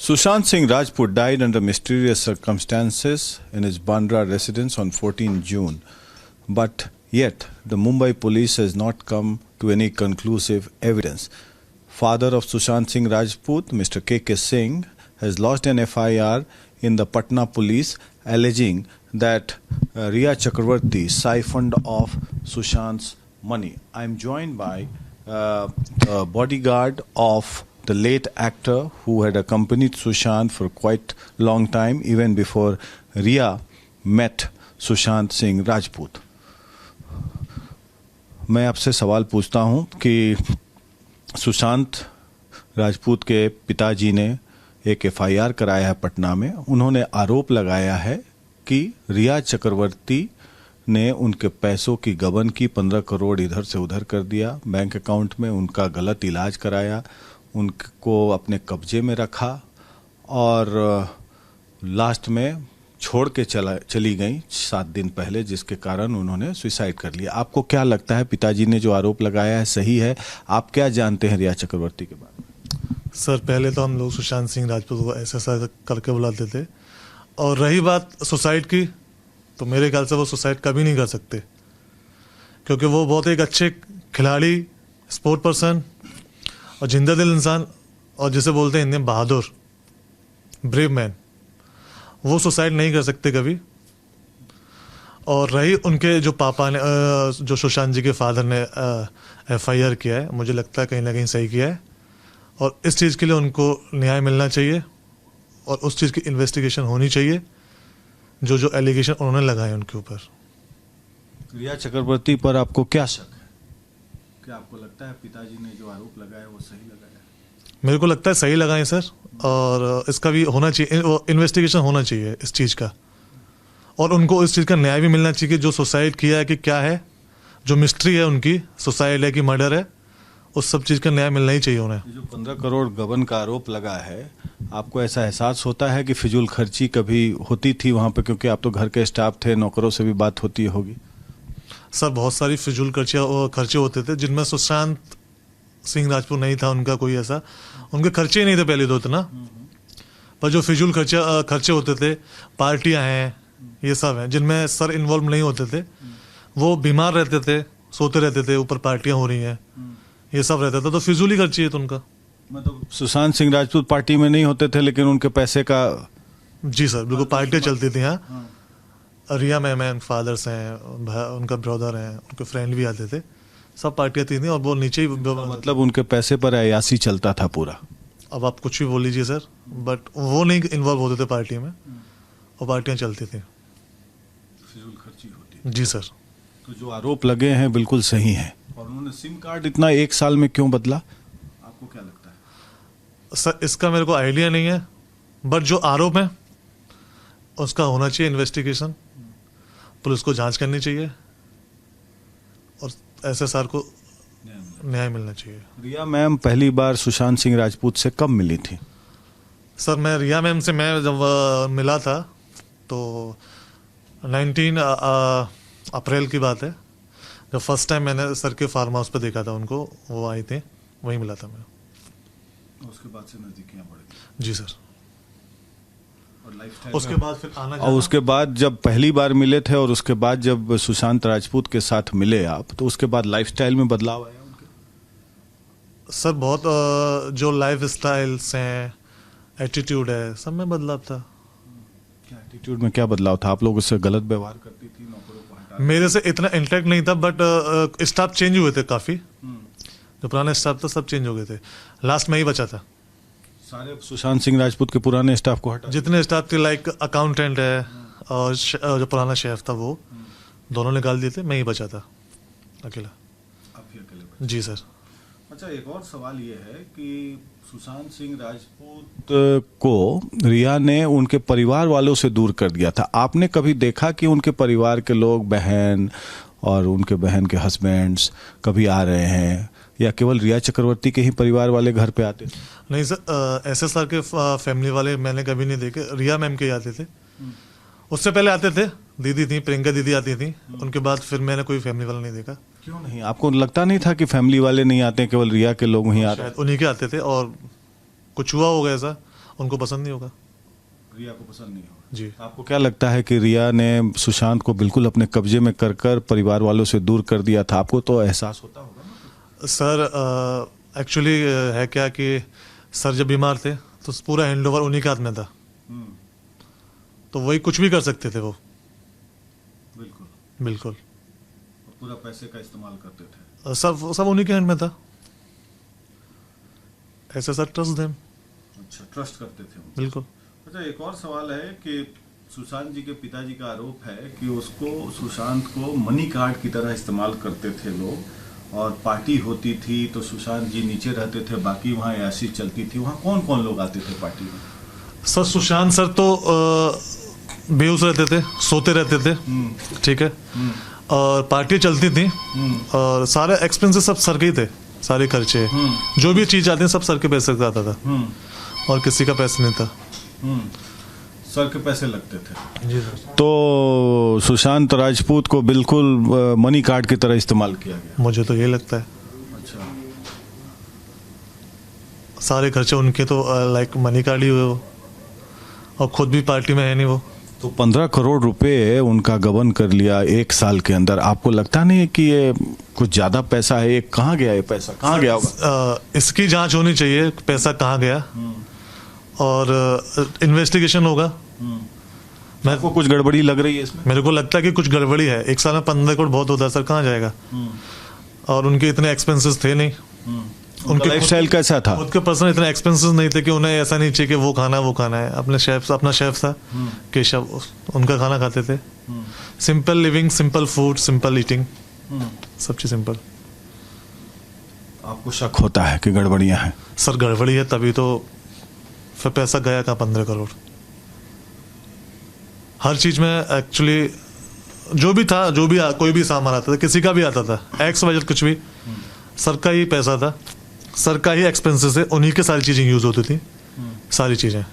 Sushant Singh Rajput died under mysterious circumstances in his Bandra residence on 14 June. But yet, the Mumbai police has not come to any conclusive evidence. Father of Sushant Singh Rajput, Mr. K.K. Singh, has lodged an FIR in the Patna police alleging that Riya Chakravarti siphoned off Sushant's money. I am joined by a bodyguard of the late actor who had accompanied Sushant for quite long time, even before Riya met Sushant Singh Rajput. मैं आपसे सवाल पूछता हूं कि सुशांत राजपूत के पिताजी ने एक FIR कराया है पटना में। उन्होंने आरोप लगाया है कि रिया चक्रवर्ती ने उनके पैसों की गबन की, 15 करोड़ इधर से उधर कर दिया बैंक अकाउंट में, उनका गलत इलाज कराया, उनको अपने कब्जे में रखा और लास्ट में छोड़ के चली गई 7 दिन पहले, जिसके कारण उन्होंने सुसाइड कर लिया। आपको क्या लगता है, पिताजी ने जो आरोप लगाया है सही है? आप क्या जानते हैं रिया चक्रवर्ती के बारे में? सर, पहले तो हम लोग सुशांत सिंह राजपूत को ऐसा करके बुलाते थे, और रही बात सुसाइड की, तो मेरे ख्याल से वो सुसाइड कभी नहीं कर सकते, क्योंकि वो बहुत एक अच्छे खिलाड़ी, स्पोर्ट पर्सन और जिंदा दिल इंसान, और जिसे बोलते हैं हिंदी में बहादुर, ब्रेव मैन, वो सुसाइड नहीं कर सकते कभी। और रही उनके जो पापा ने, जो सुशांत जी के फादर ने FIR किया है, मुझे लगता है कहीं ना कहीं सही किया है, और इस चीज़ के लिए उनको न्याय मिलना चाहिए और उस चीज़ की इन्वेस्टिगेशन होनी चाहिए, जो एलिगेशन उन्होंने लगाए उनके ऊपर। रिया चक्रवर्ती पर आपको क्या शक है? क्या आपको लगता है पिताजी ने जो आरोप लगाया वो सही लगाया? मेरे को लगता है सही लगाए सर, और इसका भी होना चाहिए, इन्वेस्टिगेशन होना चाहिए इस चीज़ का, और उनको इस चीज़ का न्याय भी मिलना चाहिए कि जो सुसाइड किया है कि क्या है, जो मिस्ट्री है उनकी, सुसाइड है कि मर्डर है, उस सब चीज़ का न्याय मिलना ही चाहिए उन्हें। जो 15 करोड़ गबन का आरोप लगा है, आपको ऐसा एहसास होता है कि फिजूल खर्ची कभी होती थी वहाँ पे? क्योंकि आप तो घर के स्टाफ थे, नौकरों से भी बात होती होगी। सर, बहुत सारी फिजूल खर्चे होते थे, जिनमें सुशांत सिंह राजपूत नहीं था, उनका कोई ऐसा, उनके खर्चे ही नहीं थे पहले तो इतना, पर जो फिजूल खर्चे होते थे, पार्टियां हैं, ये सब हैं जिनमें सर इन्वॉल्व नहीं होते थे, वो बीमार रहते थे, सोते रहते थे, ऊपर पार्टियां हो रही हैं, ये सब रहता था, तो फिजूल ही खर्ची है तो उनका। मतलब सुशांत सिंह राजपूत पार्टी में नहीं होते थे, लेकिन उनके पैसे का। जी सर, बिल्कुल पार्टियां चलती थी। हाँ, रिया मैम फादर्स हैं, उनका ब्रदर हैं, उनके फ्रेंड भी आते थे, सब पार्टियां थी और वो नीचे ही, मतलब उनके पैसे पर अयासी चलता था पूरा। अब आप कुछ भी बोल लीजिए सर, बट वो नहीं इन्वॉल्व होते थे पार्टी में, और पार्टियां चलती थी, फिजूल खर्ची होती। जी सर। तो जो आरोप लगे हैं बिल्कुल सही हैं। और उन्होंने सिम कार्ड इतना 1 साल में क्यों बदला, आपको क्या लगता है? सर, इसका मेरे को आइडिया नहीं है, बट जो आरोप है उसका होना चाहिए इन्वेस्टिगेशन, पुलिस को जांच करनी चाहिए और SSR को न्याय मिलना चाहिए। रिया मैम पहली बार सुशांत सिंह राजपूत से कब मिली थी? सर, मैं रिया मैम से मैं जब मिला था तो 19 अप्रैल की बात है, जब फर्स्ट टाइम मैंने सर के फार्म हाउस पे देखा था उनको, वो आए थे, वहीं मिला था मैं। उसके बाद से नजदीकियां बढ़ गई? जी सर। और लाइफस्टाइल उसके बाद फिर आना और उसके बाद जब पहली बार मिले थे और उसके बाद जब सुशांत राजपूत के साथ मिले आप, तो उसके बाद लाइफस्टाइल में बदलाव आया उनके? सर, बहुत जो लाइफ स्टाइल्स हैं, एटीट्यूड है, सब में बदलाव था। क्या एटीट्यूड में क्या बदलाव था? आप लोग उससे गलत व्यवहार करती थी, नौकरों को हटा? मेरे से इतना इंटरेक्ट नहीं था, बट स्टाफ चेंज हुए थे काफ़ी, जो पुराने स्टाफ था सब चेंज हो गए थे, लास्ट में ही बचा था। सारे सुशांत सिंह राजपूत के पुराने स्टाफ को हटा? जितने स्टाफ थे, लाइक अकाउंटेंट है और जो पुराना शेफ था वो दोनों निकाल दिए थे, मैं ही बचा था अकेला। आप ही अकेले बचे? जी सर। अच्छा, एक और सवाल ये है कि सुशांत सिंह राजपूत को रिया ने उनके परिवार वालों से दूर कर दिया था। आपने कभी देखा कि उनके परिवार के लोग, बहन और उनके बहन के हस्बैंड्स कभी आ रहे हैं, या केवल रिया चक्रवर्ती के ही परिवार वाले घर पे आते? नहीं सर, SSR के फैमिली वाले मैंने कभी नहीं देखे, रिया मैम के आते थे, उससे पहले आते थे, दीदी थी, प्रियंका दीदी आती थी, उनके बाद फिर मैंने कोई फैमिली वाला नहीं देखा। क्यों नहीं? आपको लगता नहीं था कि फैमिली वाले नहीं आते, केवल रिया के लोग वहीं आते? शायद उन्हीं के आते थे, और कुछ हुआ होगा ऐसा, उनको पसंद नहीं होगा। रिया को पसंद नहीं होगा। जी। आपको क्या लगता है कि रिया ने सुशांत को बिल्कुल अपने कब्जे में कर कर परिवार वालों से दूर कर दिया था? आपको तो एहसास होता होगा ना? सर एक्चुअली है क्या कि सर जब बीमार थे तो पूरा हैंडओवर उन्हीं के हाथ में था, तो वही कुछ भी कर सकते थे वो। बिल्कुल बिल्कुल। पूरा पैसे का इस्तेमाल करते थे। सब उन्हीं के हैंड में था। ऐसे सर ट्रस्ट देम। अच्छा, ट्रस्ट करते थे वो। बिल्कुल। अच्छा, एक और सवाल है कि सुशांत जी के पिताजी का आरोप है कि उसको सुशांत को मनी कार्ड की तरह इस्तेमाल करते थे लोग, और पार्टी होती थी तो सुशांत जी नीचे रहते थे, बाकी वहाँ ऐसी चलती थी। वहाँ कौन कौन लोग आते थे पार्टी में? सर सुशांत सर तो बेहोश रहते थे, सोते रहते थे, ठीक है, और पार्टी चलती थी, और सारे एक्सपेंसेस सब सर के ही थे, सारे खर्चे जो भी चीज आती है सब सर के पैसे से आता था, और किसी का पैसा नहीं था। सर के पैसे लगते थे। जी सर। तो सुशांत राजपूत को बिल्कुल मनी कार्ड की तरह इस्तेमाल किया गया। मुझे तो यही लगता है। अच्छा, सारे खर्चे उनके तो लाइक मनी कार्ड ही हुए वो, और खुद भी पार्टी में है नहीं वो। तो 15 करोड़ रुपए उनका गबन कर लिया 1 साल के अंदर। आपको लगता नहीं है कि ये कुछ ज्यादा पैसा है? ये कहाँ गया? ये पैसा कहाँ गया होगा? इसकी जांच होनी चाहिए, पैसा कहाँ गया, और इन्वेस्टिगेशन होगा। मेरे को कुछ गड़बड़ी लग रही है इसमें। मेरे को लगता है कि कुछ गड़बड़ी है। 1 साल में 15 करोड़ बहुत होता है सर, कहाँ जाएगा? और उनके इतने एक्सपेंसेस थे नहीं। उनका लाइफस्टाइल कैसा था? खुद के पर्सनल इतने एक्सपेंसेस नहीं थे कि उन्हें ऐसा नहीं चाहिए कि वो खाना है। अपना शेफ था केशव, उनका खाना खाते थे। Simple living, simple food, simple eating, सब चीज सिंपल। आपको शक होता है कि गड़बड़ियां हैं? सर गड़बड़ी है, तभी तो फिर पैसा गया कहाँ 15 करोड़। हर चीज में एक्चुअली जो भी था, कोई भी सामान आता था, किसी का भी आता था, एक्स वजह कुछ भी, सर का ही पैसा था, सर का ही एक्सपेंसेस है, उन्हीं के सारी चीजें यूज होती थी, सारी चीजें।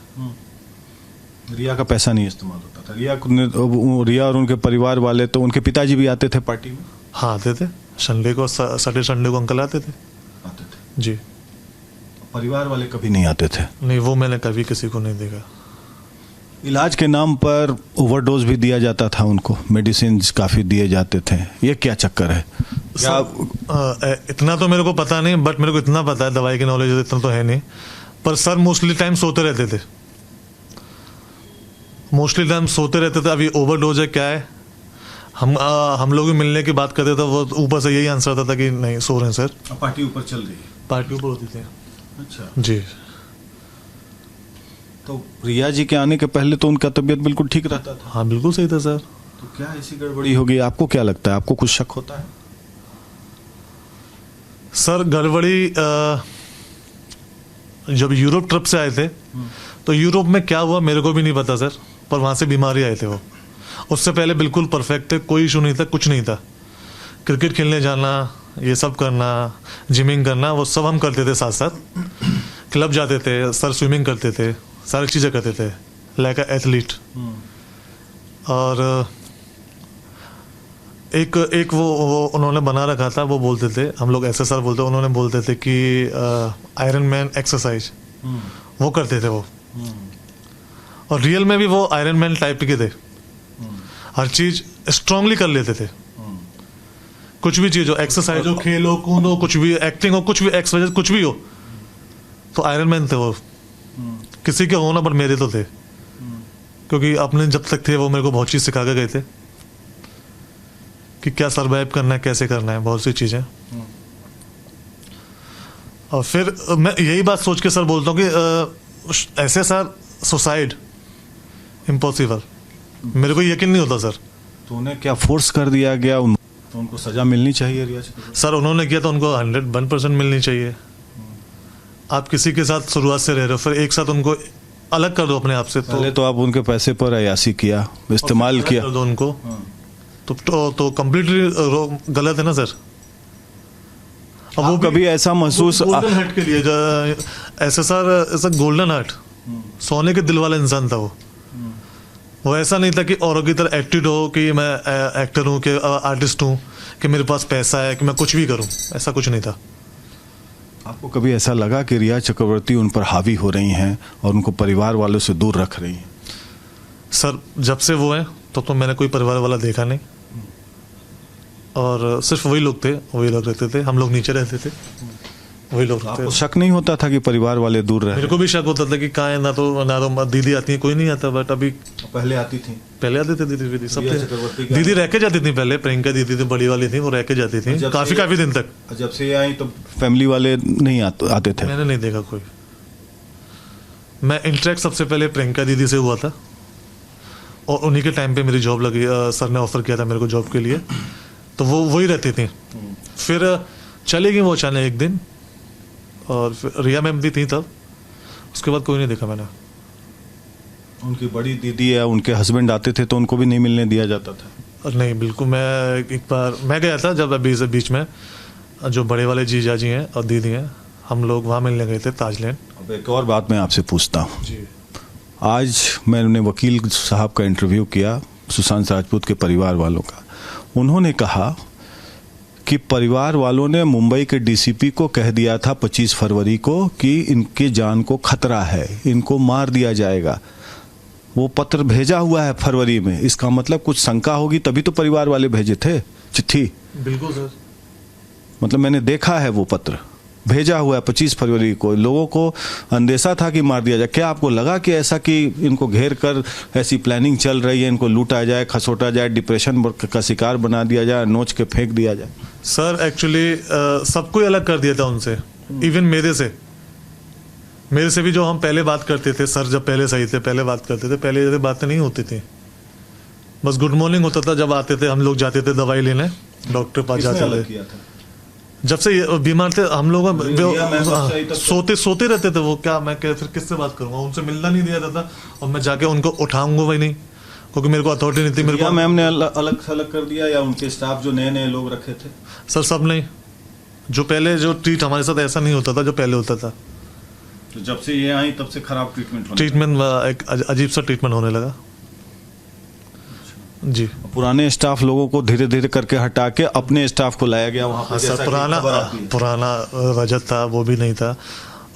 रिया का पैसा नहीं इस्तेमाल होता था। रिया और उनके परिवार वाले, तो उनके पिताजी भी आते थे पार्टी में? हाँ आते थे, संडे को, संडे को अंकल आते थे। जी। परिवार वाले कभी नहीं आते थे? नहीं, वो मैंने कभी किसी को नहीं देखा। इलाज के नाम पर ओवरडोज भी दिया जाता था उनको, मेडिसिन काफी दिए जाते थे। ये क्या चक्कर है? इतना तो मेरे को पता नहीं, बट मेरे को इतना पता है, दवाई की नॉलेज इतना तो है नहीं, पर सर मोस्टली टाइम सोते रहते थे। अभी ओवरडोज है क्या है, हम लोग भी मिलने की बात करते थे, वो ऊपर से यही आंसर आता था कि नहीं, सो रहे हैं सर। पार्टी ऊपर चल रही है? पार्टी ऊपर होती थी। अच्छा जी। तो रिया जी के आने के पहले तो उनका तबीयत बिल्कुल ठीक रहता था? हाँ बिल्कुल सही था सर। तो क्या ऐसी गड़बड़ी होगी? आपको क्या लगता है? आपको कुछ शक होता है? सर गड़बड़ी जब यूरोप ट्रिप से आए थे, तो यूरोप में क्या हुआ मेरे को भी नहीं पता सर, पर वहां से बीमारी आए थे वो। उससे पहले बिल्कुल परफेक्ट थे, कोई इशू नहीं था, कुछ नहीं था। क्रिकेट खेलने जाना, ये सब करना, जिमिंग करना, वो सब हम करते थे साथ साथ। क्लब जाते थे सर, स्विमिंग करते थे, सारी चीज़ें करते थे, लाइक एथलीट। और एक वो उन्होंने बना रखा था, वो बोलते थे, हम लोग ऐसे सर बोलते, उन्होंने बोलते थे कि आयरन मैन एक्सरसाइज, वो करते थे वो। और रियल में भी वो आयरन मैन टाइप के थे, हर चीज स्ट्रांगली कर लेते थे। कुछ भी चीज हो, एक्सरसाइज हो, खेल हो, कूद हो, कुछ भी, एक्टिंग हो, कुछ भी, एक्सरसाइज कुछ भी हो, तो आयरन मैन थे वो। किसी के हो ना, बट मेरे तो थे, क्योंकि अपने जब तक थे वो मेरे को बहुत चीज सिखा के गए थे कि क्या सरवाइव करना है, कैसे करना है, बहुत सी चीजें। और फिर मैं यही बात सोच के सर बोलता हूँ कि ऐसे सर सुसाइड इम्पॉसिबल, मेरे को यकीन नहीं होता सर। तो उन्हें क्या फोर्स कर दिया गया? तो उनको सजा मिलनी चाहिए रिया से? सर उन्होंने किया तो उनको 101% मिलनी चाहिए। आप किसी के साथ शुरुआत से रह रहे हो, फिर एक साथ उनको अलग कर दो अपने आप से। पहले तो आप उनके पैसे पर अयासी किया, इस्तेमाल किया, कर दो उनको, तो कंप्लीटली गलत है ना सर। अब वो कभी ऐसा महसूस, गोल्डन हार्ट के लिए ऐसे सर, ऐसा गोल्डन हार्ट, सोने के दिल वाला इंसान था वो ऐसा नहीं था कि औरों की तरह एटीट्यूड हो कि मैं एक्टर हूँ, कि आर्टिस्ट हूँ, कि मेरे पास पैसा है, कि मैं कुछ भी करूँ, ऐसा कुछ नहीं था। आपको कभी ऐसा लगा कि रिया चक्रवर्ती उन पर हावी हो रही हैं और उनको परिवार वालों से दूर रख रही हैं? सर जब से वो है तो मैंने कोई परिवार वाला देखा नहीं, और सिर्फ वही लोग थे, वही लोग रहते थे, हम लोग नीचे रहते थे, वही लोग रहते आपको थे। शक नहीं होता था कि परिवार वाले दूर रहे? मेरे को भी शक होता था कि कहाँ है, ना तो दीदी आती है, कोई नहीं आता। बट अभी पहले आती थी, पहले आते थे दीदी, सब रिया थे। चक्रवर्ती का- दीदी रह के जाती थी पहले, प्रियंका दीदी थी, बड़ी वाली थी, वो रह के जाती थी जब काफी से- दिन तक। जब से ये आई तो फैमिली वाले नहीं आते थे? मैंने नहीं देखा कोई। मैं इंटरेक्ट सबसे पहले प्रियंका दीदी से हुआ था, और उन्हीं के टाइम पे मेरी जॉब लगी, सर ने ऑफर किया था मेरे को जॉब के लिए, तो वो वही रहती थी। फिर चली गई वो अचानक एक दिन, और फिर रिया मैम भी थी तब, उसके बाद कोई नहीं देखा मैंने। उनकी बड़ी दीदी या उनके हस्बैंड आते थे तो उनको भी नहीं मिलने दिया जाता था? और नहीं, बिल्कुल। मैं एक बार मैं गया था जब अभी से बीच में, जो बड़े वाले जीजा जी हैं और दीदी हैं, हम लोग वहाँ मिलने गए थे ताज लैंड। अब एक और बात मैं आपसे पूछता हूँ। जी। आज मैंने वकील साहब का इंटरव्यू किया सुशांत राजपूत के परिवार वालों का। उन्होंने कहा कि परिवार वालों ने मुंबई के डीसीपी को कह दिया था 25 फरवरी को कि इनकी जान को खतरा है, इनको मार दिया जाएगा। वो पत्र भेजा हुआ है फरवरी में, इसका मतलब कुछ शंका होगी तभी तो परिवार वाले भेजे थे चिट्ठी। बिल्कुल सर। मतलब मैंने देखा है वो पत्र भेजा हुआ है 25 फरवरी को। लोगों को अंदेशा था कि मार दिया जाए। क्या आपको लगा कि ऐसा कि इनको घेर कर ऐसी प्लानिंग चल रही है, इनको लूटा जाए, खसोटा जाए, डिप्रेशन का शिकार बना दिया जाए, नोच के फेंक दिया जाए? सर एक्चुअली सबको ही अलग कर दिया था उनसे, इवन मेरे से भी। जो हम पहले बात करते थे, सर जब पहले सही थे, पहले बात करते थे, पहले जैसे बातें नहीं होती थी। बस गुड मॉर्निंग होता था जब आते थे, हम लोग जाते थे दवाई लेने, डॉक्टर पास किसने जाते अलग थे। किया था? जब से ये बीमार थे हम लोग, रिया मैम सबसे अभी तक सोते रहते थे वो। क्या मैं फिर किससे बात करूंगा, उनसे मिलना नहीं दिया जाता, और मैं जाके उनको उठाऊंगा भी नहीं, क्योंकि मेरे को अथॉरिटी नहीं थी। मेरे रिया को मैम ने अलग थलग कर दिया या उनके स्टाफ जो नए नए लोग रखे थे? सर सब नहीं, जो पहले जो ट्रीट हमारे साथ ऐसा नहीं होता था जो पहले होता था। तो जब से ये आई तब से खराब ट्रीटमेंट ट्रीटमेंट एक अजीब सा ट्रीटमेंट होने लगा। जी। पुराने स्टाफ लोगों को धीरे धीरे करके हटा के अपने स्टाफ को लाया गया वहाँ हाँ पे। सर, जैसा कि खबर आती है। पुराना रजत था, वो भी नहीं था,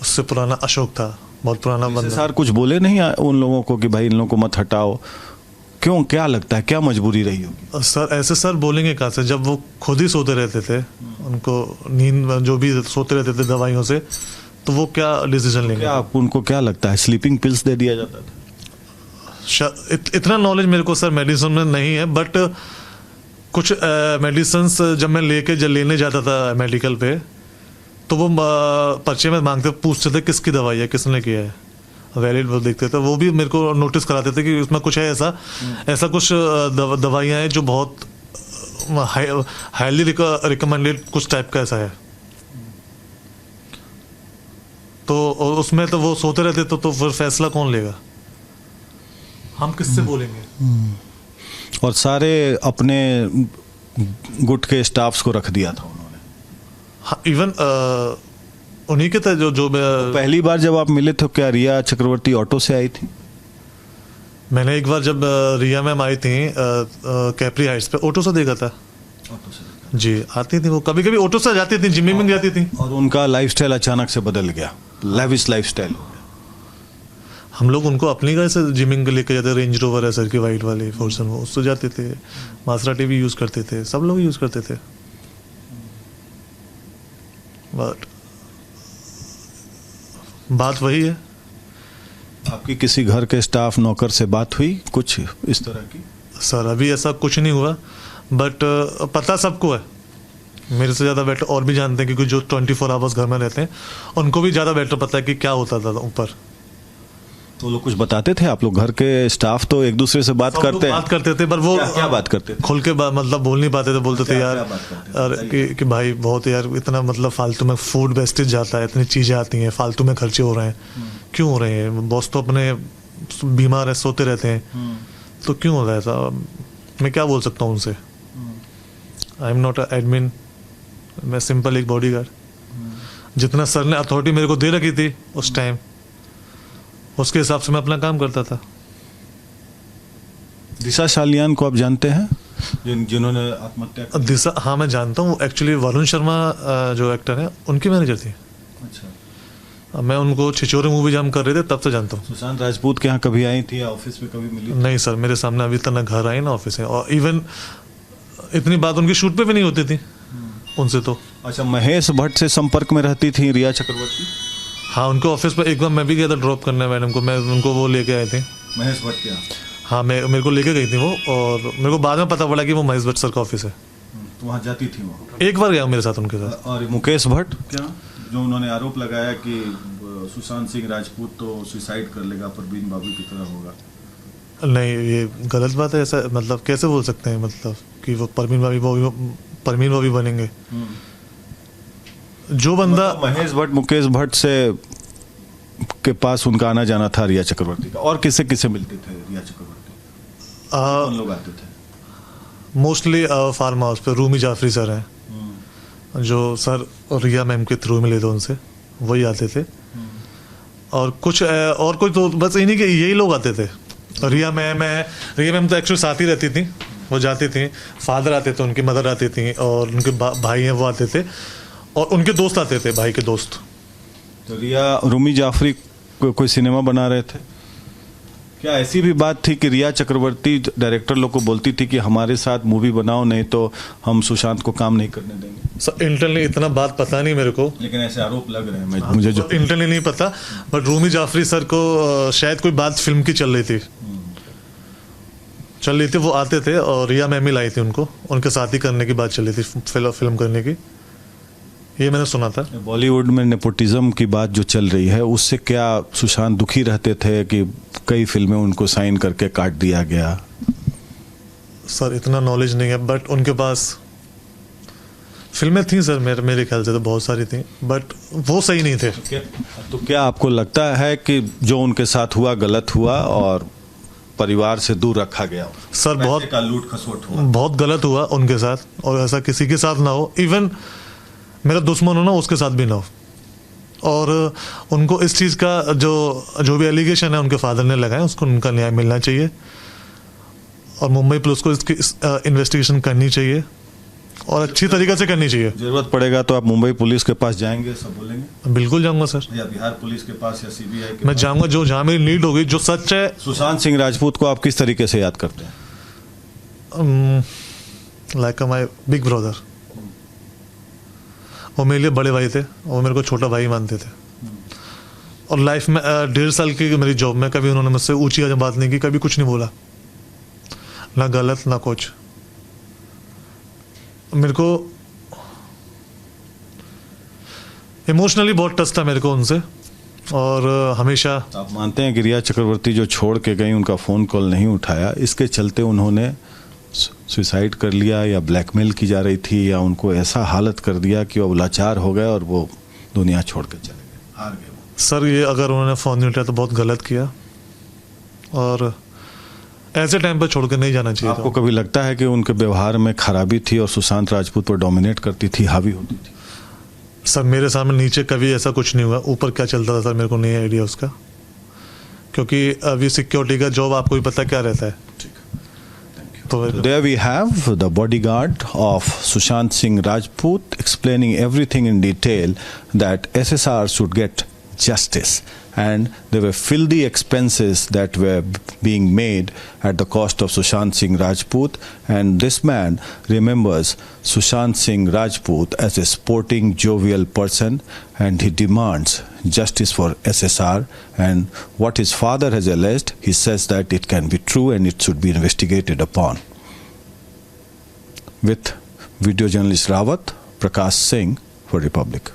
उससे पुराना अशोक था, बहुत पुराना वैसे बंदा। सर कुछ बोले नहीं उन लोगों को कि भाई इन लोगों को मत हटाओ? क्यों, क्या लगता है, क्या मजबूरी रही होगी? सर ऐसे सर बोलेंगे कहाँ से, जब वो खुद ही सोते रहते थे, उनको नींद जो भी सोते रहते थे दवाइयों से, तो वो क्या डिसीजन लेंगे? क्या उनको क्या लगता है स्लीपिंग पिल्स दे दिया जाता था? इतना नॉलेज मेरे को सर मेडिसिन में नहीं है, बट कुछ मेडिसिन जब मैं लेने जाता था मेडिकल पे, तो वो पर्चे में मांगते पूछते थे किसकी दवाई है, किसने किया है, वैलिड वो देखते थे। वो भी मेरे को नोटिस कराते थे कि उसमें कुछ है ऐसा कुछ दवाइयाँ हैं जो बहुत हाईली रिकमेंडेड कुछ टाइप का ऐसा है। तो उसमें तो वो सोते रहते तो फिर फैसला कौन लेगा, हम किससे बोलेंगे? और सारे अपने गुट के स्टाफ्स को रख दिया था उन्होंने। हाँ, इवन उन्हीं के थे जो पहली बार जब आप मिले थे क्या रिया चक्रवर्ती ऑटो से आई थी? मैंने एक बार जब रिया मैम आई थी कैप्री हाइट्स पे, ऑटो से देखा था। ऑटो से। जी, आती थी वो, कभी कभी ऑटो से जाती थी, जिमिंग जाती थी। और उनका लाइफस्टाइल अचानक से बदल गया, लेविश लाइफस्टाइल हो गया। हम लोग उनको अपनी गाड़ी से जिमिंग लेके जाते, रेंज रोवर है सर की वाइट वाली फोर्सन, वो उससे जाते थे। मासराटी भी यूज करते थे, सब लोग यूज करते थे। बट बात वही है। आपकी किसी घर के स्टाफ नौकर से बात हुई कुछ इस तरह की? सर अभी ऐसा कुछ नहीं हुआ, बट पता सबको है, मेरे से ज़्यादा बेटर और भी जानते हैं, क्योंकि जो 24 आवर्स घर में रहते हैं उनको भी ज़्यादा बेटर पता है कि क्या होता था ऊपर। तो लोग कुछ बताते थे? आप लोग घर के स्टाफ तो एक दूसरे से बात करते हैं? बात करते थे, पर वो क्या बात करते थे? खुल के मतलब बोल नहीं पाते थे। बोलते थे यार क्या बात करते थे? कि भाई बहुत यार इतना मतलब फालतू में फूड वेस्टेज जाता है, इतनी चीज़ें आती हैं, फालतू में खर्चे हो रहे हैं, क्यों हो रहे हैं? बॉस तो अपने बीमार है, सोते रहते हैं, तो क्यों हो रहा है ऐसा? मैं क्या बोल सकता हूँ उनसे? I am not a admin, मैं सिंपल एक बॉडीगार्ड। जितना सर ने अथॉरिटी मेरे को दे रखी थी उस टाइम, उसके हिसाब से मैं अपना काम करता था। दिशा सालियान को आप जानते हैं, जिन्होंने आत्महत्या की? दिशा, हाँ मैं जानता हूँ। एक्चुअली वरुण शर्मा जो एक्टर है, उनकी मैनेजर थी। अच्छा, मैं उनको छिछोरे मूवी जब हम कर रहे थे तब से जानता हूँ। सुशांत राजपूत के यहाँ कभी आई थी या ऑफिस में कभी मिली? नहीं सर, मेरे सामने अभी तक ना घर आई ना ऑफिस है, और इवन इतनी बात उनकी शूट पे भी नहीं होती थी उनसे तो। अच्छा, महेश भट्ट से संपर्क में रहती थी रिया चक्रवर्ती? हाँ, उनके ऑफिस पर एक बार मैं भी गया था ड्रॉप करने मैडम को, मैं उनको वो लेके आए थे। महेश भट्ट क्या? हाँ, मेरे को लेके गई थी वो, और मेरे को बाद में पता पड़ा कि वो महेश भट्ट सर का ऑफिस है। तो वहाँ जाती थी वो? एक बार गया मेरे साथ उनके साथ। और मुकेश भट्ट क्या, जो उन्होंने आरोप लगाया कि सुशांत सिंह राजपूत तो सुसाइड कर लेगा, परवीन बाबू की तरह होगा? नहीं, ये गलत बात है। ऐसा मतलब कैसे बोल सकते हैं, मतलब कि वो परवीन बाबू बनेंगे? जो बंदा मतलब महेश भट्ट मुकेश भट्ट से के पास उनका आना जाना था रिया चक्रवर्ती का। और किसे किसे मिलते थे रिया चक्रवर्ती? कौन लोग आते थे? मोस्टली फार्म हाउस पे रूमी जाफरी सर हैं, जो सर रिया मैम के थ्रू मिले थे उनसे, वही आते थे। और कुछ और कोई तो बस इन्हीं के यही लोग आते थे। रिया मैम तो एक्चुअली साथ ही रहती थी, वो जाती थी। फादर आते थे, उनकी मदर आती थी, और उनके भाई हैं वो आते थे, और उनके दोस्त आते थे, भाई के दोस्त। तो रिया रूमी जाफरी कोई सिनेमा बना रहे थे क्या? ऐसी भी बात थी कि रिया चक्रवर्ती डायरेक्टर लोग को बोलती थी कि हमारे साथ मूवी बनाओ, नहीं तो हम सुशांत को काम नहीं करने देंगे? सर इंटरनली इतना बात पता नहीं मेरे को, लेकिन ऐसे आरोप लग रहे हैं। मुझे जो इंटरनली नहीं पता, बट रूमी जाफरी सर को शायद कोई बात फिल्म की चल रही थी, वो आते थे, और रिया मैम ही लाई थी उनको, उनके साथ ही करने की बात चल रही थी, फिल्म करने की, ये मैंने सुना था। बॉलीवुड में नेपोटिज्म की बात जो चल रही है, उससे क्या सुशांत दुखी रहते थे कि कई फिल्में उनको साइन करके काट दिया गया? सर इतना नॉलेज नहीं है, बट उनके पास फिल्में थी सर, मेरे ख्याल से तो बहुत सारी थी, बट वो सही नहीं थे। तो क्या आपको लगता है कि जो उनके साथ हुआ गलत हुआ और परिवार से दूर रखा गया? सर बहुत का लूट खसोट हुआ, बहुत गलत हुआ उनके साथ, और ऐसा किसी के साथ ना हो। इवन मेरा दुश्मन हो ना, उसके साथ भी ना हो। और उनको इस चीज़ का जो भी एलिगेशन है उनके फादर ने लगाया, उसको उनका न्याय मिलना चाहिए, और मुंबई पुलिस को इसकी इन्वेस्टिगेशन करनी चाहिए, और अच्छी तरीके से करनी चाहिए। जरूरत पड़ेगा तो आप मुंबई पुलिस के पास जाएंगे, सब बोलेंगे? बिल्कुल जाऊंगा सर, या बिहार पुलिस के पास या सीबीआई के मैं जाऊंगा, जहाँ मेरी नीड होगी, जो सच है। सुशांत सिंह राजपूत को आप किस तरीके से याद करते हैं? Like my big brother. वो मेरे लिए बड़े भाई थे, और मेरे को छोटा भाई मानते थे। और लाइफ में 1.5 साल की मेरी जॉब में कभी उन्होंने मुझसे ऊंची बात नहीं की, कभी कुछ नहीं बोला, ना गलत ना कुछ। मेरे को इमोशनली बहुत टच था मेरे को उनसे, और हमेशा। आप मानते हैं कि रिया चक्रवर्ती जो छोड़ के गई, उनका फ़ोन कॉल नहीं उठाया, इसके चलते उन्होंने सुसाइड कर लिया, या ब्लैकमेल की जा रही थी, या उनको ऐसा हालत कर दिया कि वो लाचार हो गए और वो दुनिया छोड़ कर चले गए, हार गए वो? सर ये अगर उन्होंने फ़ोन नहीं उठाया तो बहुत गलत किया, और ऐसे टाइम पर छोड़ कर नहीं जाना चाहिए। आपको कभी लगता है कि उनके व्यवहार में खराबी थी और सुशांत राजपूत पर डोमिनेट करती थी, हावी होती थी? सर मेरे सामने नीचे कभी ऐसा कुछ नहीं हुआ, ऊपर क्या चलता था सर मेरे को नहीं आइडिया उसका, क्योंकि अभी सिक्योरिटी का जॉब आपको भी पता क्या रहता है। So there we have the bodyguard of Sushant Singh Rajput explaining everything in detail, that SSR should get justice, and there were filthy expenses that were being made at the cost of Sushant Singh Rajput, and this man remembers Sushant Singh Rajput as a sporting, jovial person, and he demands justice for SSR, and what his father has alleged, he says that it can be true and it should be investigated upon. With video journalist Rawat, Prakash Singh for Republic.